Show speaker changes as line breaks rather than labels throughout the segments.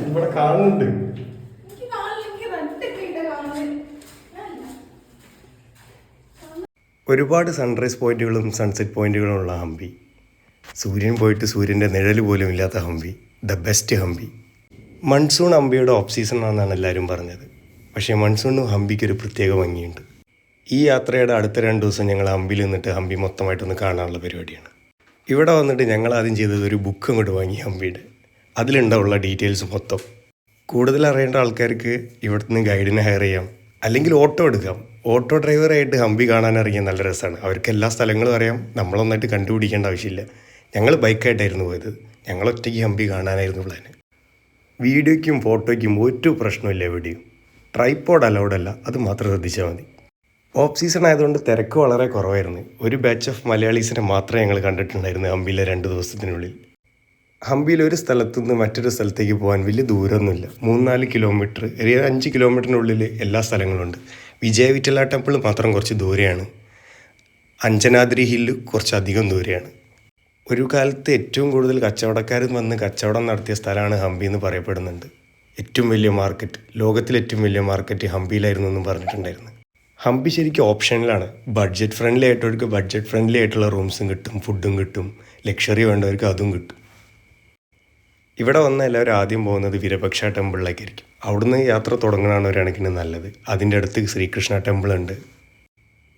ഇവിടെ കാണുന്നുണ്ട്. ഒരുപാട് സൺറൈസ് പോയിന്റുകളും സൺസെറ്റ് പോയിന്റുകളും ഉള്ള ഹംപി. സൂര്യൻ പോയിട്ട് സൂര്യൻ്റെ നിഴൽ പോലും ഇല്ലാത്ത Hampi, the best Hampi. Monsoon ഹംപിയുടെ ഓഫ് സീസൺ ആണെന്നാണ് എല്ലാവരും പറഞ്ഞത്. പക്ഷേ മൺസൂണിനും ഹംപിക്ക് ഒരു പ്രത്യേക ഭംഗിയുണ്ട്. ഈ യാത്രയുടെ അടുത്ത 2 ദിവസം ഞങ്ങൾ ഹംപിയിൽ നിന്നിട്ട് ഹംപി മൊത്തമായിട്ടൊന്ന് കാണാനുള്ള പരിപാടിയാണ്. ഇവിടെ വന്നിട്ട് ഞങ്ങൾ ആദ്യം ചെയ്തത് ഒരു ബുക്ക് അങ്ങോട്ട് വാങ്ങി ഹംപിയുടെ. അതിലുണ്ടാവുള്ള ഡീറ്റെയിൽസ് മൊത്തം. കൂടുതൽ അറിയേണ്ട ആൾക്കാർക്ക് ഇവിടുന്ന് ഗൈഡിനെ ഹയർ ചെയ്യാം, അല്ലെങ്കിൽ ഓട്ടോ എടുക്കാം. ഓട്ടോ ഡ്രൈവറായിട്ട് ഹംപി കാണാനിറങ്ങിയ നല്ല രസമാണ്. അവർക്ക് എല്ലാ സ്ഥലങ്ങളും അറിയാം, നമ്മളൊന്നായിട്ട് കണ്ടുപിടിക്കേണ്ട ആവശ്യമില്ല. ഞങ്ങൾ ബൈക്കായിട്ടായിരുന്നു പോയത്. ഞങ്ങൾ ഒറ്റയ്ക്ക് ഹംപി കാണാനായിരുന്നു പ്ലാൻ. വീഡിയോയ്ക്കും ഫോട്ടോയ്ക്കും ഒരു പ്രശ്നമില്ല എവിടെയും. ട്രൈപോഡ് അലൗഡല്ല, അത് മാത്രം ശ്രദ്ധിച്ചാൽ മതി. ഓഫ് സീസൺ ആയതുകൊണ്ട് തിരക്ക് വളരെ കുറവായിരുന്നു. ഒരു ബാച്ച് ഓഫ് മലയാളീസിനെ മാത്രമേ ഞങ്ങൾ കണ്ടിട്ടുണ്ടായിരുന്നു ഹംപിയിലെ 2 ദിവസത്തിനുള്ളിൽ. ഹംപിയിൽ ഒരു സ്ഥലത്തു നിന്ന് മറ്റൊരു സ്ഥലത്തേക്ക് പോകാൻ വലിയ ദൂരമൊന്നുമില്ല. 3-4 കിലോമീറ്റർ, ഒരു 5 കിലോമീറ്ററിനുള്ളിൽ എല്ലാ സ്ഥലങ്ങളുണ്ട്. വിജയ വിറ്റല ടെമ്പിൾ മാത്രം കുറച്ച് ദൂരെയാണ്. അഞ്ജനാദ്രി ഹില്ല് കുറച്ചധികം ദൂരെയാണ്. ഒരു കാലത്ത് ഏറ്റവും കൂടുതൽ കച്ചവടക്കാർ വന്ന് കച്ചവടം നടത്തിയ സ്ഥലമാണ് ഹംപി എന്ന് പറയപ്പെടുന്നുണ്ട്. ഏറ്റവും വലിയ മാർക്കറ്റ്, ലോകത്തിലെ ഏറ്റവും വലിയ മാർക്കറ്റ് ഹംപിയിലായിരുന്നു എന്നും പറഞ്ഞിട്ടുണ്ടായിരുന്നു. ഹംപി ശരിക്കും ഓപ്ഷനിലാണ്. ബഡ്ജറ്റ് ഫ്രണ്ട്ലി ആയിട്ടവർക്ക് ബഡ്ജറ്റ് ഫ്രണ്ട്ലി ആയിട്ടുള്ള റൂംസും കിട്ടും, ഫുഡും കിട്ടും. ലക്ഷറി വേണ്ടവർക്ക് അതും കിട്ടും. ഇവിടെ വന്ന എല്ലാവരും ആദ്യം പോകുന്നത് വിരപക്ഷ ടെമ്പിളിലേക്കായിരിക്കും. അവിടുന്ന് യാത്ര തുടങ്ങുന്നതാണ് ഒരു കണക്കിന് നല്ലത്. അതിൻ്റെ അടുത്ത് ശ്രീകൃഷ്ണ ടെമ്പിൾ ഉണ്ട്.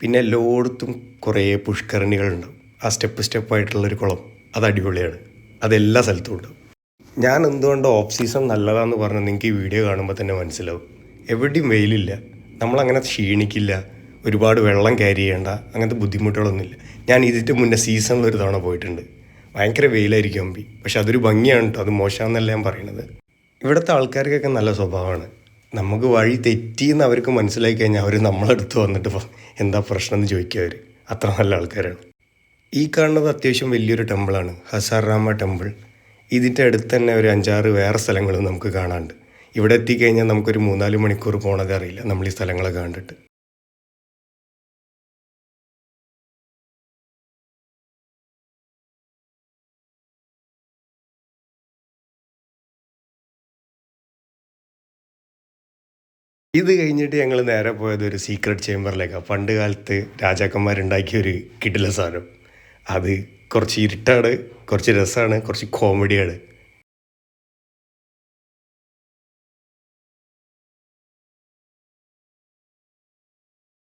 പിന്നെ എല്ലായിടത്തും കുറേ പുഷ്കരണികളുണ്ടാവും. ആ സ്റ്റെപ്പായിട്ടുള്ളൊരു കുളം, അത് അടിപൊളിയാണ്. അതെല്ലാ സ്ഥലത്തും ഉണ്ടാവും. ഞാൻ എന്തുകൊണ്ട് ഓഫ് സീസൺ നല്ലതാണെന്ന് പറഞ്ഞാൽ നിങ്ങൾക്ക് ഈ വീഡിയോ കാണുമ്പോൾ തന്നെ മനസ്സിലാവും. എവിടെയും വെയിലില്ല, നമ്മളങ്ങനെ ക്ഷീണിക്കില്ല, ഒരുപാട് വെള്ളം ക്യാരി ചെയ്യേണ്ട, അങ്ങനത്തെ ബുദ്ധിമുട്ടുകളൊന്നുമില്ല. ഞാൻ ഇതിൻ്റെ മുന്നേ സീസണിലൊരു തവണ പോയിട്ടുണ്ട്. ഭയങ്കര വെയിലായിരിക്കും ഹംപി, പക്ഷെ അതൊരു ഭംഗിയാണ് കേട്ടോ, അത് മോശമാണെന്നല്ല ഞാൻ പറയുന്നത്. ഇവിടുത്തെ ആൾക്കാർക്കൊക്കെ നല്ല സ്വഭാവമാണ്. നമുക്ക് വഴി തെറ്റിയെന്ന് അവർക്ക് മനസ്സിലാക്കി കഴിഞ്ഞാൽ അവർ നമ്മളെടുത്ത് വന്നിട്ട് എന്താ പ്രശ്നം എന്ന് ചോദിക്കുക. അവർ അത്ര നല്ല ആൾക്കാരാണ്. ഈ കാണുന്നത് അത്യാവശ്യം വലിയൊരു ടെമ്പിളാണ്, ഹസാർരാമ ടെമ്പിൾ. ഇതിൻ്റെ അടുത്ത് തന്നെ ഒരു 5-6 വേറെ സ്ഥലങ്ങളും നമുക്ക് കാണാനുണ്ട്. ഇവിടെ എത്തിക്കഴിഞ്ഞാൽ നമുക്കൊരു 3-4 മണിക്കൂർ പോണത് അറിയില്ല നമ്മൾ ഈ സ്ഥലങ്ങളൊക്കെ കണ്ടിട്ട്. ഇത് കഴിഞ്ഞിട്ട് ഞങ്ങൾ നേരെ പോയത് ഒരു സീക്രട്ട് ചേംബറിലേക്കാണ്. പണ്ട് കാലത്ത് രാജാക്കന്മാരുണ്ടാക്കിയ ഒരു കിടില സാധനം. അത് കുറച്ച് ഇരുട്ടാണ്, കുറച്ച് രസമാണ്, കുറച്ച് കോമഡിയാണ്.